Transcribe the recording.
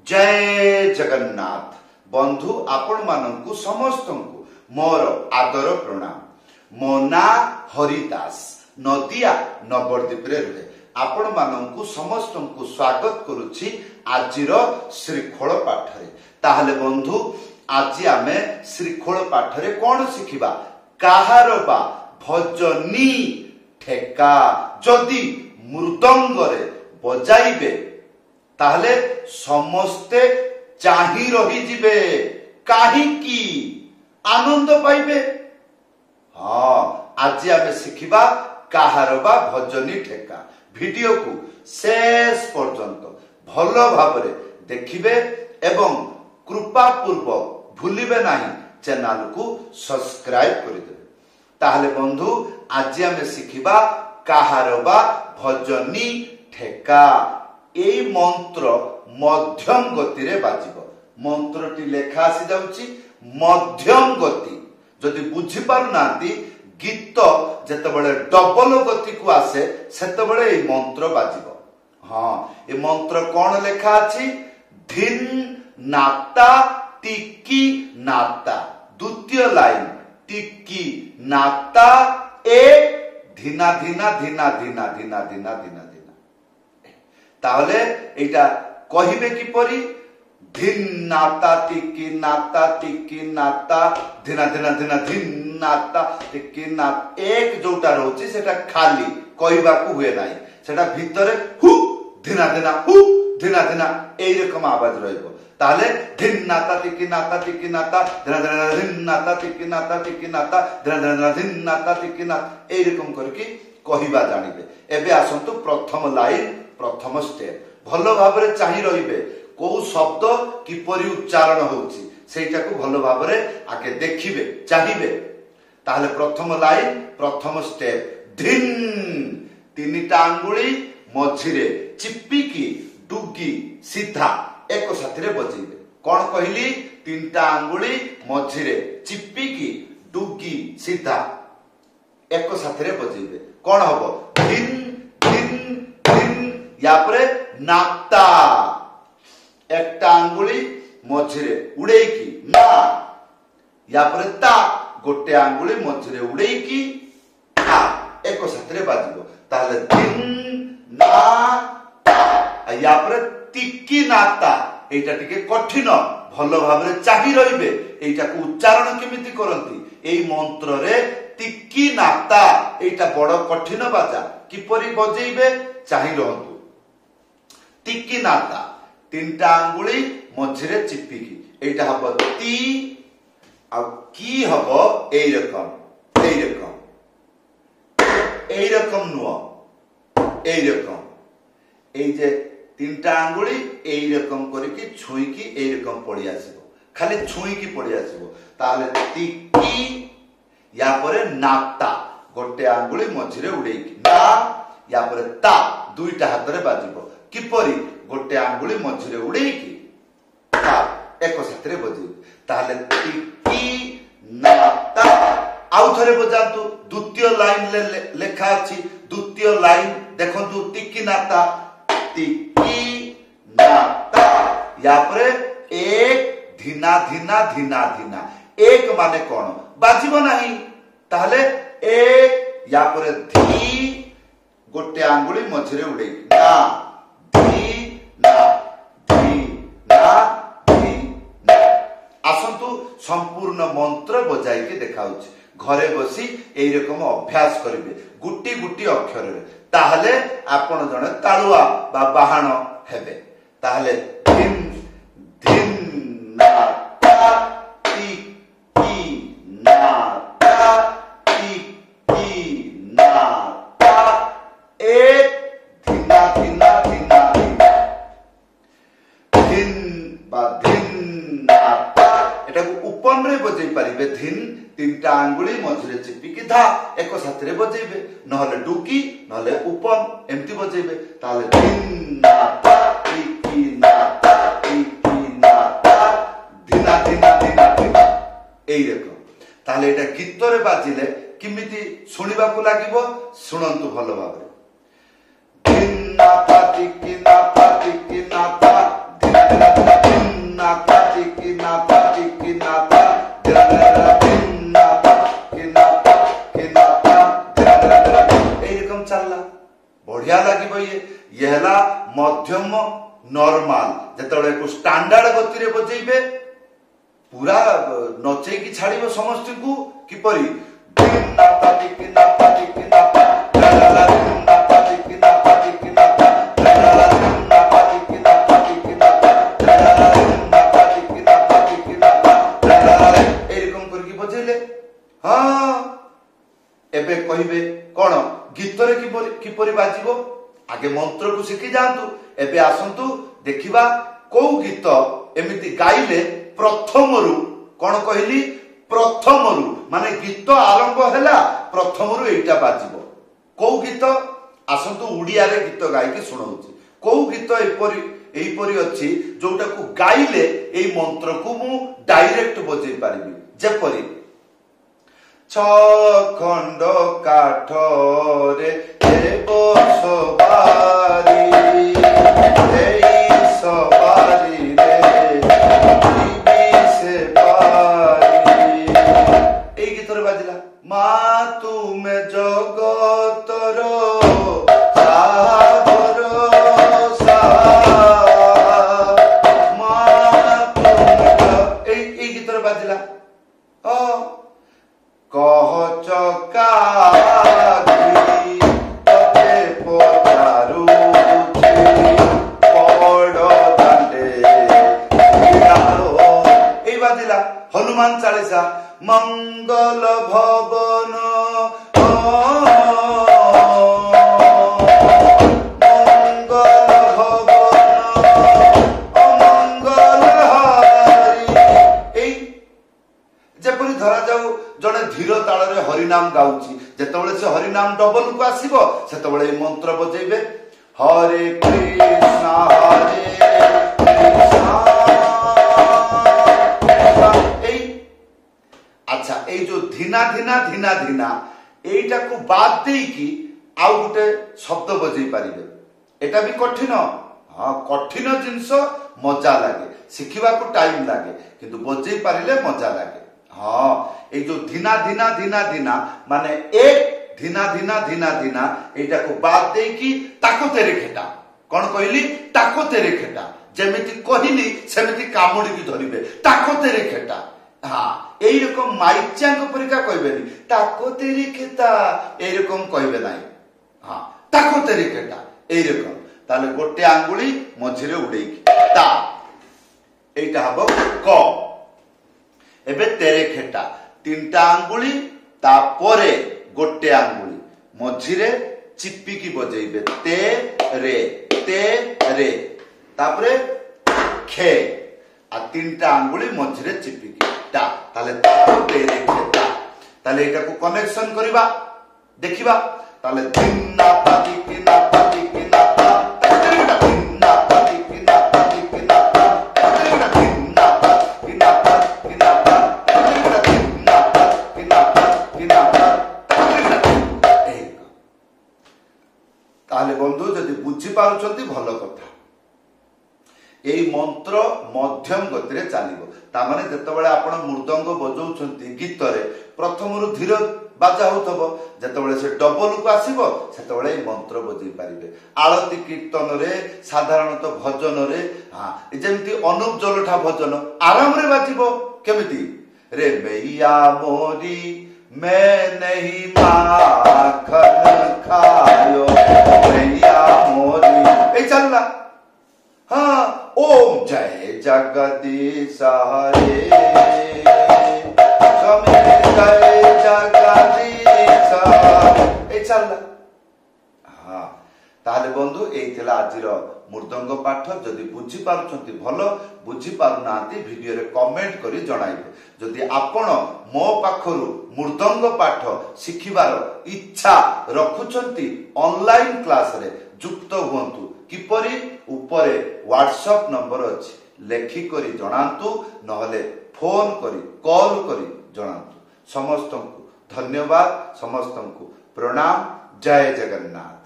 जय जगन्नाथ बंधु आपण मानंकु समस्त मोर आदर प्रणाम। मो ना हरिदास नदिया नवद्वीप रे रुहे आपण मानंकु समस्त स्वागत करुछि आजिर श्रीखोल पाठरे। ताहले बंधु आज आमे श्रीखोल पाठरे कोन शिखिबा काहार बा भजनी ठेका जदि मृदंगरे बजाइबे ताहले समस्ते चाही रही जिबे काहीकि आनंद पाइबे। हाँ आज आमे शिखिबा काहार बा भजनी ठेका। वीडियो को शेष पर्यंत भल भावरे देखिबे एवं कृपा पूर्वक भूलिबे नाही चैनल को सब्सक्राइब करिदेबे। ताहले बंधु आज आमे शिखिबा काहार बा भजनी ठेका। एई मंत्र मध्यम गति रे बाजिबो। मंत्रटी लेखा आसी जाउची मध्यम गति। जदि बुझी पारु नांती गीत जेतेबेले डबल गति को आसे सेतेबेले एई मंत्र बाजिबो। हां ए मंत्र कोन लेखा अछि धिन नाता टिकी नाता। द्वितीय लाइन टिकी नाता ए धिना धिना धिना धिना धिना धिना धिना ताहले एटा कहिबे किपरि धिन नाता टिकी नाता धिना धिना धिना धिन नाता टिकी नाता। एक जोटा रहउची सेटा खाली कहिबा को हुए नाही सेटा भितरे हु धिना धिना हु धिना धिना एई रकम आवाज रहइबो। ताहले धिन नाता टिकी नाता धिना धिना धिन नाता टिकी नाता धिना धिना धिन नाता टिकी नाता एई रकम करके कहिबा जानिबे। एबे आसंतु प्रथम लाइन प्रथम स्टेप भल भावरे चाहि रहिबे को शब्द किपरि उच्चारण होउची सेटा को भल भावरे आके देखिबे चाहिबे। ताहले प्रथम लाइन प्रथम स्टेप धिन तीनिटा आंगुली मझिरे चिप्पिकी डुगी सीधा एक साथिरे बजेइबे। कोन कहली तीनटा आंगुली मझिरे चिप्पिकी डुगी सीधा एक साथिरे बजेइबे। कोन हबो धिन या परे नाता एकटा आंगुली मझिरे उड़ेकी ना या परे ता गोटे आंगुली मझिरे उड़ेकी ता एक साथरे बाजिबो। ताहले धिन ना ता या परे टिकी नाता एटा टिके कठिन भल भाबरे चाहि रहिबे। एटा को उच्चारण केमिति करंती एई मंत्र रे टिकी नाता एटा बड़ कठिन बाजा किपरि बजेइबे चाहि रहंतु। टिकी नाता तीनटा आंगुली मझिरे चिप्पिकी एटा हबो ती आ की हबो एई रकम नुओ एई रकम एई जे तीनटा आंगुली एई रकम करके छुई की एई रकम पड़ी आसीबो खाली छुई की पड़ी आसीबो। ताले टिकी या परे नाता गोटे आंगुली मझिरे उड़ेकी ना या परे ता दुईटा हाथ रे बाजिबो किपरि गोटे आंगुली मझिरे उड़ेकी ता एक साथरे बजेइबे। ताहले टिकी नाता आउ थरे बजातु द्वितीय लाइन लेखा अछि। द्वितीय लाइन देखंतु टिकी नाता या परे एक धिना धिना धिना धिना एक माने कोन बाजिबो नाही। ताहले एक या परे धी गोटे आंगुली मझिरे उड़ेकी ना आसंतु संपूर्ण मंत्र बजाई के देखाउछि। घरे बसी एई रकम अभ्यास करिवे गुटी गुटी अक्षर रे ताहले आपण जने ताळुआ बा बाहाण हेबे। ताहले धिन धिन नाता टिकी नाता टिकी नाता एक धिना धिना धिना धिन बा धिन नाता एटा को उपन रे बजै परिबे। धिन तीनटा आंगुली मझिरे चिप्पिकी धा एक साथरे बजेइबे नहले डुकी नहले उपन एमती बजेइबे। ताले धिन नाता टिकी नाता धिना धिना धिना धिना एई रकम। ताले एटा गीत रे बाजिले किमिति सुनिबा को लागिबो सुनंतु भलो भाबरे। धिन नाता टिकी नाता धिना धिना धिना ଟିକିନାଥ ଟିକିନାଥ ଧିନାଥ କିନାଥ କିନାଥ ଏଇରକମ ଚାଲିଲା बढ़िया लगे ये है मध्यम नॉर्मल जो स्टैंडर्ड गति बजेबे पूरा नचेकी छाड़ समस्त को किपरि बजेले हाँ एबे कहिबे कौन गीतरे किपरि बाजिबो आगे मंत्र को शिखी जातु एबे आसंतु देखिबा को गीत एमिति गाइले प्रथमरु कौन कहली प्रथमरु माने गीत आरंभ हैला प्रथमरु एटा बाजिबो को गीत आसंतु उड़िया रे गीत गाई के सुनाउची को गीत एपरी अच्छी जोटा को गाइले एई मंत्र को मु डायरेक्ट बजै पारिबी जेपरी खंड काठरे सवारी सवारी रे से पारी ए गीत बाजिला मा तुमे जगतर गीत बाजिला कह चका हनुमान चालीसा मंगल भवन मंगल भवन अमंगल हरि जेपरी धरा जाऊ जड़े धीर ताल हरिनाम गाउची जेतेबेले से हरिनाम डबल को आसीबो सेतेबेले ए मंत्र बजेबे हरे कृष्ण अच्छा ए जो धीना धीना धीना धीना एटा को बाद देकी आउ गोटे शब्द बजै पारिबे एटा भी कठिन हाँ कठिन जिनस मजा लागे शिखिबा को टाइम लागे किंतु बजै पारिले मजा लागे हाँ ए जो धीना धीना धीना धीना माने एक धीना धीना धीना धीना एटा को बाद देकी ताको तेरे खेटा कौन कहली ताको तेरे खेटा जेमिति कहली सेमिति कामुडी की धरिबे ताको तेरे खेटा हाँ यही रकम माइचांग परिका कहबेनी ताको तेरी खेता एई रकम कहबे नाही हाँ ताको तेरी खेता एई रकम ताले गोटे आंगुली मझिरे उडेकी ता एटा हबो क एबे तेरे खेता तीनटा आंगुली ता परे गोटे आंगुली मझिरे चिप्पी की बजेइबे ते रे तापरे खे आ तीनटा आंगुली मझिरे चिप्पी की ताले ताको तेरे खेता ताले एटा को कनेक्शन करिबा देखिबा ताले दिना पाती किना पाती किना तालेटा दिना पाती किना पाती किना तालेटा दिना पाती किना पाती किना तालेटा दिना पाती किना पाती किना तालेटा एक ताले बंधु जदि बुझी पारुछंती भलो कथा एई मंत्र मध्यम गति रे चलिबो ता माने जेतेबेले आपण मृदंग बजाउछंती गीत रे प्रथमरु धीर बाजा होतबो जेतेबेले से डबल को आसीबो सेतेबेले एई मंत्र बजै पारिबे आळती कीर्तन रे साधारणत भजन रे हां जेमति अनुप जलठा भजन आराम रे बाजिबो केमिति रे मैया मोरी मैं नहीं माखन खायो मैया मोरी ए चलना हाँ ओम जय जगदीश हरे स्वामी जय जगदीश ए चलना हाँ ताले बंधु एई आजिर मृदंग पाठ जदि बुझी पारुछंती भलो बुझी पारुनांती वीडियो रे कमेंट करी जणाइबे जदि आपण मो पाखरु मृदंग पाठ शिखिबार इच्छा रखुछंती ऑनलाइन क्लास रे जुक्त हुंतु किपरि उपरे व्हाट्सएप नंबर अछि लेखि करी जणांतु नहले फोन करी कॉल करी जणांतु समस्त को धन्यवाद समस्त को प्रणाम जय जगन्नाथ।